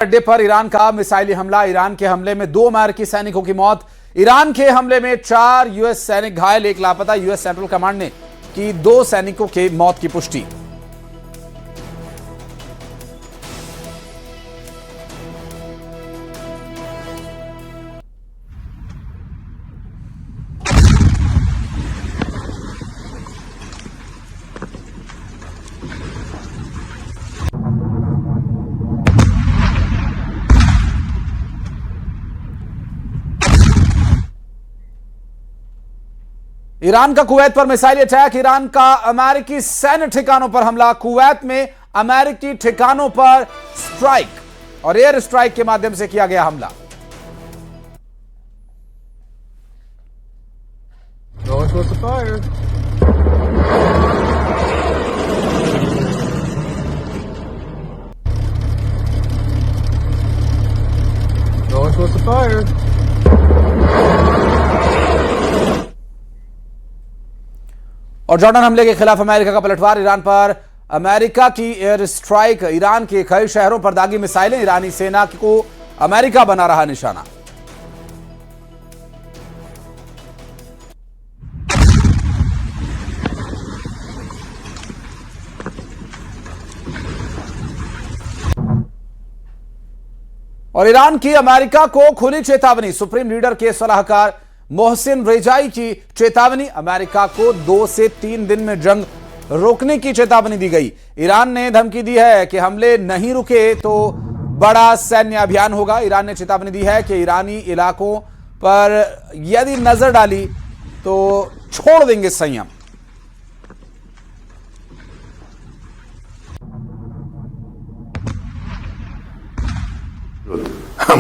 अड्डे पर ईरान का मिसाइली हमला। ईरान के हमले में 2 अमेरिकी सैनिकों की मौत। ईरान के हमले में 4 यूएस सैनिक घायल, 1 लापता। यूएस सेंट्रल कमांड ने की 2 सैनिकों की मौत की पुष्टि। ईरान का कुवैत पर मिसाइल अटैक। ईरान का अमेरिकी सैन्य ठिकानों पर हमला। कुवैत में अमेरिकी ठिकानों पर स्ट्राइक और एयर स्ट्राइक के माध्यम से किया गया हमला। और जॉर्डन हमले के खिलाफ अमेरिका का पलटवार। ईरान पर अमेरिका की एयर स्ट्राइक। ईरान के कई शहरों पर दागी मिसाइलें। ईरानी सेना को अमेरिका बना रहा निशाना। और ईरान की अमेरिका को खुली चेतावनी। सुप्रीम लीडर के सलाहकार मोहसिन रेजाई की चेतावनी। अमेरिका को 2 से 3 दिन में जंग रोकने की चेतावनी दी गई। ईरान ने धमकी दी है कि हमले नहीं रुके तो बड़ा सैन्य अभियान होगा। ईरान ने चेतावनी दी है कि ईरानी इलाकों पर यदि नजर डाली तो छोड़ देंगे संयम।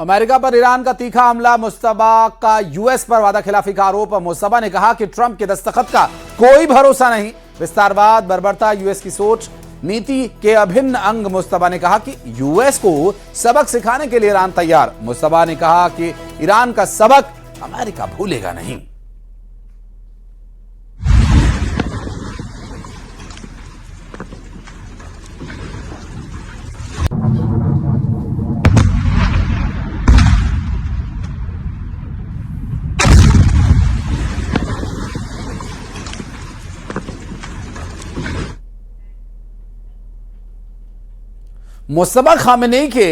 अमेरिका पर ईरान का तीखा हमला। मुस्तफा का यूएस पर वादा खिलाफी का आरोप। मुस्तफा ने कहा कि ट्रंप के दस्तखत का कोई भरोसा नहीं। विस्तारवाद, बर्बरता यूएस की सोच, नीति के अभिन्न अंग। मुस्तफा ने कहा कि यूएस को सबक सिखाने के लिए ईरान तैयार। मुस्तफा ने कहा कि ईरान का सबक अमेरिका भूलेगा नहीं। मुस्तफा खामेनेई के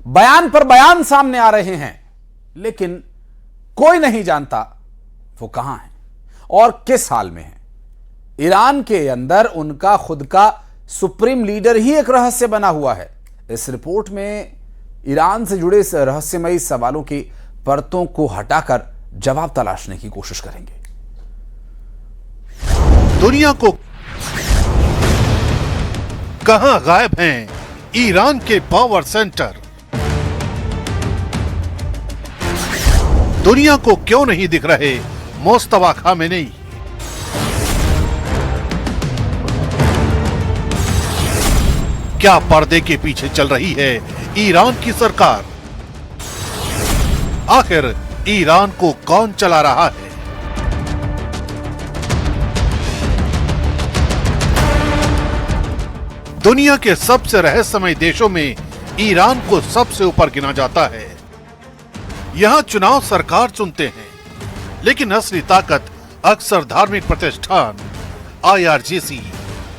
बयान पर बयान सामने आ रहे हैं, लेकिन कोई नहीं जानता वो कहां है और किस हाल में है। ईरान के अंदर उनका खुद का सुप्रीम लीडर ही एक रहस्य बना हुआ है। इस रिपोर्ट में ईरान से जुड़े इस रहस्यमयी सवालों की परतों को हटाकर जवाब तलाशने की कोशिश करेंगे। दुनिया को कहां गायब हैं ईरान के पावर सेंटर? दुनिया को क्यों नहीं दिख रहे मुस्तफा खामेनेई? क्या पर्दे के पीछे चल रही है ईरान की सरकार? आखिर ईरान को कौन चला रहा है? दुनिया के सबसे रहस्यमय देशों में ईरान को सबसे ऊपर गिना जाता है। यहां चुनाव सरकार चुनते हैं, लेकिन असली ताकत अक्सर धार्मिक प्रतिष्ठान, IRGC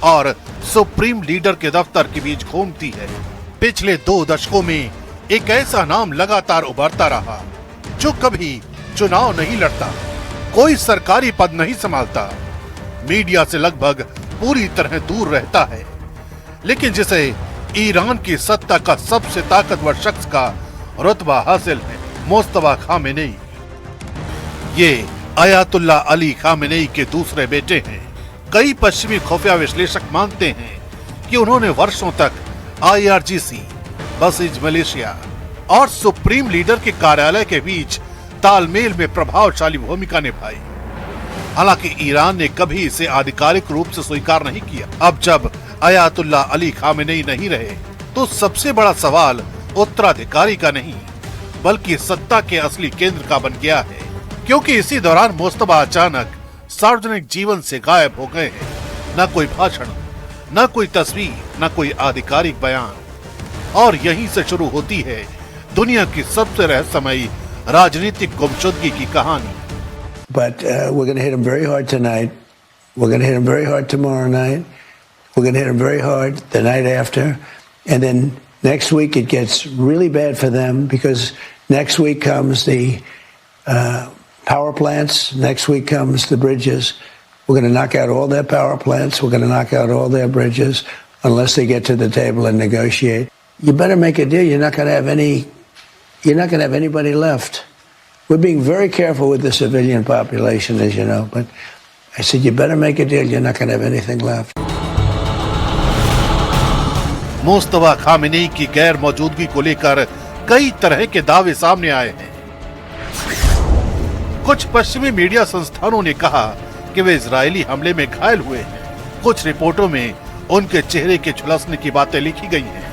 और सुप्रीम लीडर के दफ्तर के बीच घूमती है। पिछले 2 दशकों में एक ऐसा नाम लगातार उभरता रहा जो कभी चुनाव नहीं लड़ता, कोई सरकारी पद नहीं संभालता, मीडिया से लगभग पूरी तरह दूर रहता है, लेकिन जिसे ईरान की सत्ता का सबसे ताकतवर शख्स का रुतबा हासिल है, मुस्तफा खामेनेई। ये अयातुल्ला अली खामेनेई के दूसरे बेटे हैं। कई पश्चिमी खुफिया विश्लेषक मानते हैं कि उन्होंने वर्षों तक IRGC, बसीज मलेशिया और सुप्रीम लीडर के कार्यालय के बीच तालमेल में प्रभावशाली भूमिका निभाई। हालांकि ईरान ने कभी इसे आधिकारिक रूप से स्वीकार नहीं किया। अब जब अयातुल्ला अली खामेनेई नहीं रहे, तो सबसे बड़ा सवाल उत्तराधिकारी का नहीं बल्कि सत्ता के असली केंद्र का बन गया है, क्योंकि इसी दौरान मुस्तफा अचानक सार्वजनिक जीवन से गायब हो गए हैं। न कोई भाषण, न कोई तस्वीर, न कोई आधिकारिक बयान। और यहीं से शुरू होती है दुनिया की सबसे रहस्यमयी राजनीतिक गुमशुदगी की कहानी। But we're going to hit him very hard tonight. We're going to hit him very hard tomorrow night. We're going to hit him very hard the night after. And then next week it gets really bad for them because next week comes the power plants. Next week comes the bridges. We're going to knock out all their power plants. We're going to knock out all their bridges unless they get to the table and negotiate. You better make a deal. You're not going to have anybody left. We're being very careful with the civilian population, as you know, but I said, you better make a deal. You're not going to have anything left. Mustafa Khamenei की गैर मौजूदगी को लेकर कई तरह के दावे सामने आए हैं। कुछ पश्चिमी मीडिया संस्थानों ने कहा कि वे इजरायली हमले में घायल हुए हैं। कुछ रिपोर्टों में उनके चेहरे के झुलसने की बातें लिखी गई हैं,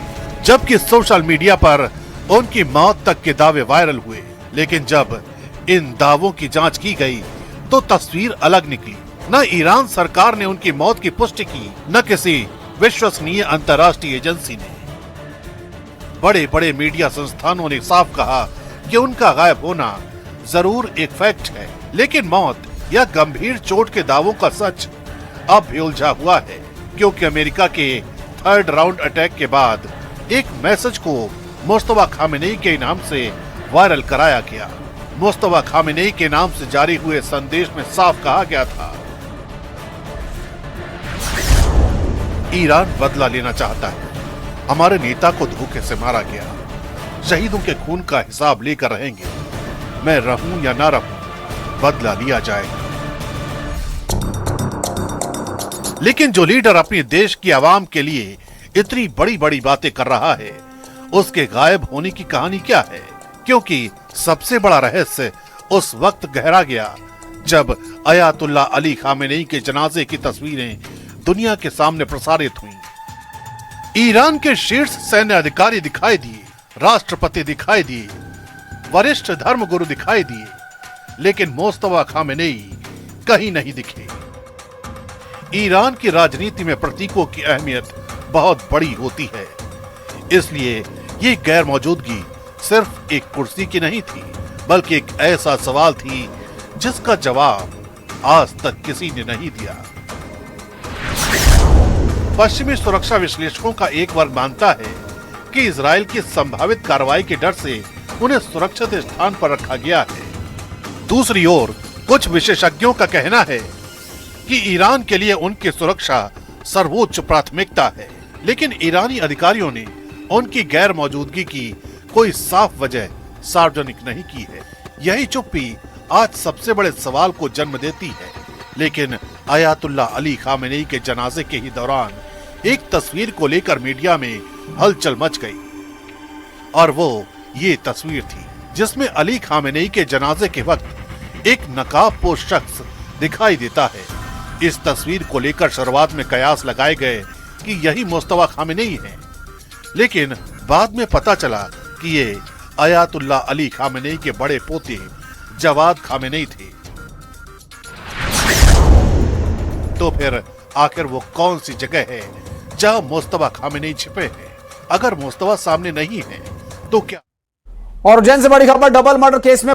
जबकि सोशल मीडिया पर उनकी मौत तक के दावे वायरल हुए। लेकिन जब इन दावों की जांच की गई तो तस्वीर अलग निकली। न ईरान सरकार ने उनकी मौत की पुष्टि की, न किसी विश्वसनीय अंतर्राष्ट्रीय एजेंसी ने। बड़े बड़े मीडिया संस्थानों ने साफ कहा कि उनका गायब होना जरूर एक फैक्ट है, लेकिन मौत या गंभीर चोट के दावों का सच अब भी उलझा हुआ है, क्योंकि अमेरिका के 3rd राउंड अटैक के बाद एक मैसेज को मुस्तफा खामेनी के नाम से वायरल कराया गया। मुस्तफा खामेनी के नाम से जारी हुए संदेश में साफ कहा गया था, ईरान बदला लेना चाहता है, हमारे नेता को धोखे से मारा गया, शहीदों के खून का हिसाब लेकर रहेंगे, मैं रहूं या ना रहूं, बदला लिया जाएगा। लेकिन जो लीडर अपने देश की आवाम के लिए इतनी बड़ी बड़ी बातें कर रहा है, उसके गायब होने की कहानी क्या है? क्योंकि सबसे बड़ा रहस्य उस वक्त गहरा गया जब अयातुल्ला अली खामेनी के जनाजे की तस्वीरें दुनिया के सामने प्रसारित हुई। ईरान के शीर्ष सैन्य अधिकारी दिखाई दिए, राष्ट्रपति दिखाई दिए, वरिष्ठ धर्मगुरु दिखाई दिए, लेकिन मुस्तफा खामेनी कहीं नहीं दिखे। ईरान की राजनीति में प्रतीकों की अहमियत बहुत बड़ी होती है, इसलिए ये गैर मौजूदगी सिर्फ एक कुर्सी की नहीं थी, बल्कि एक ऐसा सवाल थी जिसका जवाब आज तक किसी ने नहीं दिया। पश्चिमी सुरक्षा विश्लेषकों का एक वर्ग मानता है कि इजराइल की संभावित कार्रवाई के डर से उन्हें सुरक्षित स्थान पर रखा गया है। दूसरी ओर कुछ विशेषज्ञों का कहना है कि ईरान के लिए उनकी सुरक्षा सर्वोच्च प्राथमिकता है, लेकिन ईरानी अधिकारियों ने उनकी गैर मौजूदगी की कोई साफ वजह सार्वजनिक नहीं की है। यही चुप्पी आज सबसे बड़े सवाल को जन्म देती है। लेकिन अयातुल्ला अली खामेनी के जनाजे के ही दौरान एक तस्वीर को लेकर मीडिया में हलचल मच गई, और वो ये तस्वीर थी जिसमें अली खामेनी के जनाजे के वक्त एक नकाबपोश शख्स दिखाई देता है। इस तस्वीर को लेकर शुरुआत में कयास लगाए गए कि यही मुस्तफा खामेनी है, लेकिन बाद में पता चला कि ये अयातुल्ला अली खामेनी के बड़े पोते जवाद खामेनी थे। तो फिर आखिर वो कौन सी जगह है जहां मुस्तफा खामेनी छिपे हैं? अगर मुस्तफा सामने नहीं है तो क्या? और उज्जैन से बड़ी खबर, डबल मर्डर केस में